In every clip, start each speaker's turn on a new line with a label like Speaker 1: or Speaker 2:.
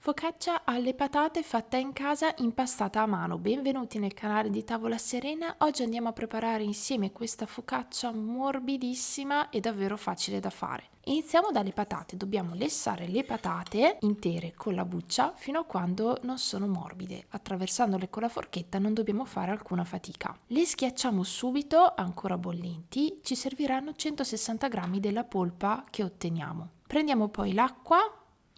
Speaker 1: Focaccia alle patate fatta in casa, impastata a mano. Benvenuti nel canale di Tavola Serena. Oggi andiamo a preparare insieme questa focaccia morbidissima e davvero facile da fare. Iniziamo dalle patate. Dobbiamo lessare le patate intere con la buccia fino a quando non sono morbide. Attraversandole con la forchetta non dobbiamo fare alcuna fatica. Le schiacciamo subito, ancora bollenti. Ci serviranno 160 g della polpa che otteniamo. Prendiamo poi l'acqua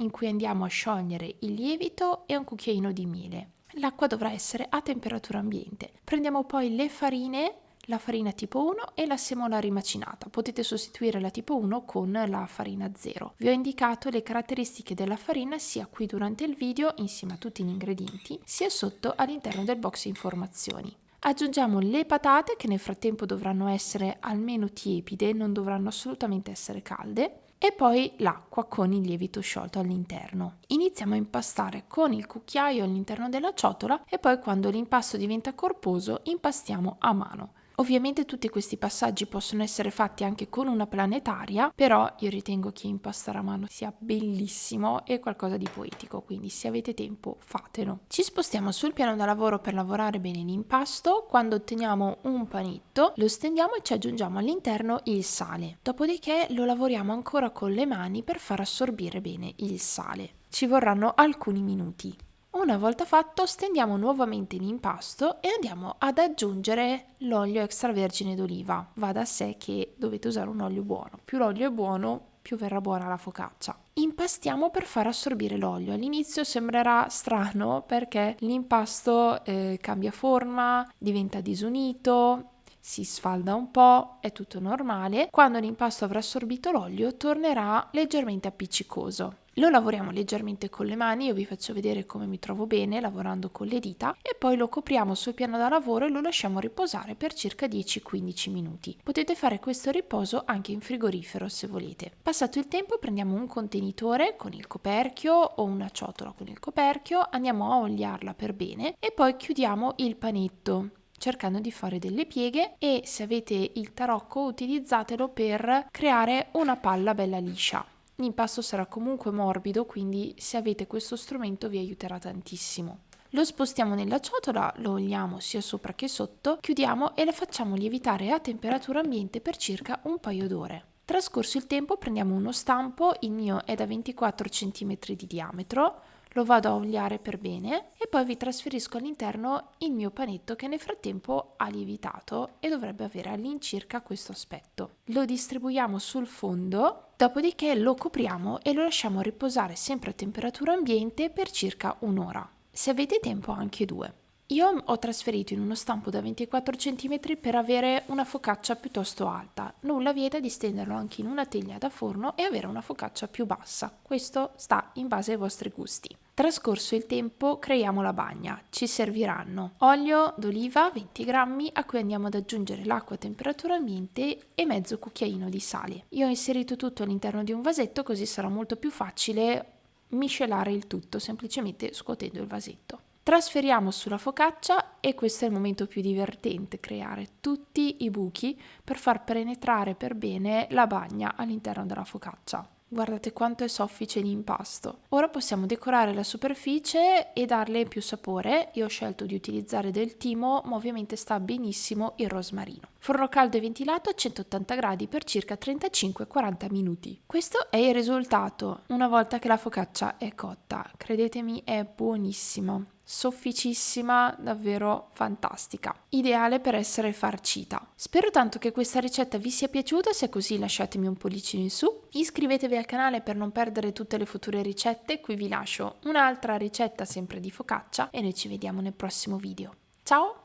Speaker 1: in cui andiamo a sciogliere il lievito e un cucchiaino di miele. L'acqua dovrà essere a temperatura ambiente. Prendiamo poi le farine, la farina tipo 1 e la semola rimacinata. Potete sostituire la tipo 1 con la farina 0. Vi ho indicato le caratteristiche della farina sia qui durante il video insieme a tutti gli ingredienti, sia sotto all'interno del box informazioni. Aggiungiamo le patate che nel frattempo dovranno essere almeno tiepide, non dovranno assolutamente essere calde. E poi l'acqua con il lievito sciolto all'interno. Iniziamo a impastare con il cucchiaio all'interno della ciotola e poi quando l'impasto diventa corposo impastiamo a mano. Ovviamente tutti questi passaggi possono essere fatti anche con una planetaria, però io ritengo che impastare a mano sia bellissimo e qualcosa di poetico, quindi se avete tempo fatelo. Ci spostiamo sul piano da lavoro per lavorare bene l'impasto. Quando otteniamo un panetto lo stendiamo e ci aggiungiamo all'interno il sale. Dopodiché lo lavoriamo ancora con le mani per far assorbire bene il sale. Ci vorranno alcuni minuti. Una volta fatto stendiamo nuovamente l'impasto e andiamo ad aggiungere l'olio extravergine d'oliva. Va da sé che dovete usare un olio buono. Più l'olio è buono, più verrà buona la focaccia. Impastiamo per far assorbire l'olio. All'inizio sembrerà strano perché l'impasto cambia forma, diventa disunito, si sfalda un po', è tutto normale. Quando l'impasto avrà assorbito l'olio tornerà leggermente appiccicoso. Lo lavoriamo leggermente con le mani, io vi faccio vedere come mi trovo bene lavorando con le dita e poi lo copriamo sul piano da lavoro e lo lasciamo riposare per circa 10-15 minuti. Potete fare questo riposo anche in frigorifero se volete. Passato il tempo prendiamo un contenitore con il coperchio o una ciotola con il coperchio, andiamo a oliarla per bene e poi chiudiamo il panetto cercando di fare delle pieghe e se avete il tarocco utilizzatelo per creare una palla bella liscia. L'impasto sarà comunque morbido, quindi se avete questo strumento vi aiuterà tantissimo. Lo spostiamo nella ciotola, lo oliamo sia sopra che sotto, chiudiamo e lo facciamo lievitare a temperatura ambiente per circa un paio d'ore. Trascorso il tempo prendiamo uno stampo, il mio è da 24 cm di diametro, lo vado a oliare per bene e poi vi trasferisco all'interno il mio panetto che nel frattempo ha lievitato e dovrebbe avere all'incirca questo aspetto. Lo distribuiamo sul fondo, dopodiché lo copriamo e lo lasciamo riposare sempre a temperatura ambiente per circa un'ora. Se avete tempo anche 2. Io ho trasferito in uno stampo da 24 cm per avere una focaccia piuttosto alta. Nulla vieta di stenderlo anche in una teglia da forno e avere una focaccia più bassa. Questo sta in base ai vostri gusti. Trascorso il tempo creiamo la bagna. Ci serviranno olio d'oliva 20 g a cui andiamo ad aggiungere l'acqua a temperatura ambiente e mezzo cucchiaino di sale. Io ho inserito tutto all'interno di un vasetto così sarà molto più facile miscelare il tutto semplicemente scuotendo il vasetto. Trasferiamo sulla focaccia e questo è il momento più divertente, creare tutti i buchi per far penetrare per bene la bagna all'interno della focaccia. Guardate quanto è soffice l'impasto. Ora possiamo decorare la superficie e darle più sapore. Io ho scelto di utilizzare del timo, ma ovviamente sta benissimo il rosmarino. Forno caldo e ventilato a 180 gradi per circa 35-40 minuti. Questo è il risultato una volta che la focaccia è cotta. Credetemi, è buonissima. Sofficissima, davvero fantastica, ideale per essere farcita. Spero tanto che questa ricetta vi sia piaciuta, se è così lasciatemi un pollicino in su, iscrivetevi al canale per non perdere tutte le future ricette, qui vi lascio un'altra ricetta sempre di focaccia e noi ci vediamo nel prossimo video. Ciao!